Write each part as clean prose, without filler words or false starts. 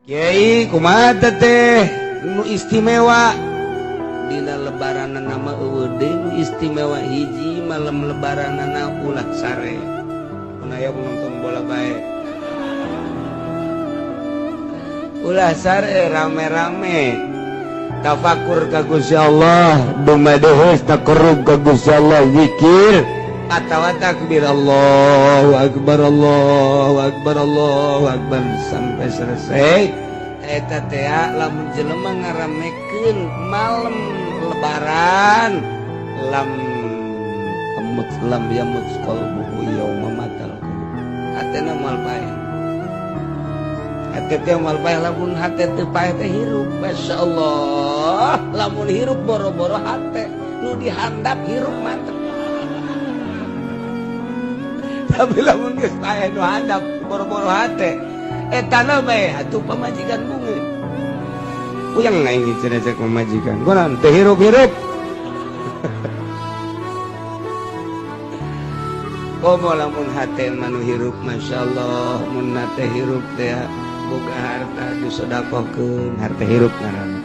Kyai kumaha teh nu istimewa dina lebaran nama eueuh istimewa hiji malam lebaran ulah sare mun aya nonton bola bae ulah sare rame-rame tafakur ka Gusti Allah dumadeheus taqarrub ka Gusti Allah zikir atawa takbir Allahu akbar Allahu akbar Allahu akbar sampai selesai eta teh lamun jelema ngaramekeun malam lebaran lam yamut qalbuhu yauma matal hatena moal paeh hate teh moal paeh lamun hate teu paeh teh hirup masyaallah lamun hirup boro-boro hate nu dihandap hirup mantep tapi lamun geus paeh nu handap boro-boro hate etana bae atuh pamajikan bungeun uyang aing cek pamajikan kunaon teh hirup-hirup komo lamun hate manu hirup masyaallah mun teh hirup teh boga harta disodakohkeun harta hirup ngaranna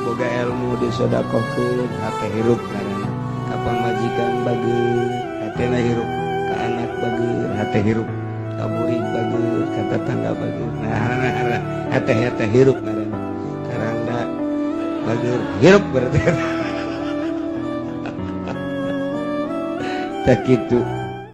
boga ilmu disodakohkeun harta hirup ngaranna ka pamajikan bageut hatena hirup ka anak bageut hate hirup ka murid bageut ka tetangga bageut nah hate hirup ngaranna karangda bageut hirup berarti tak kitu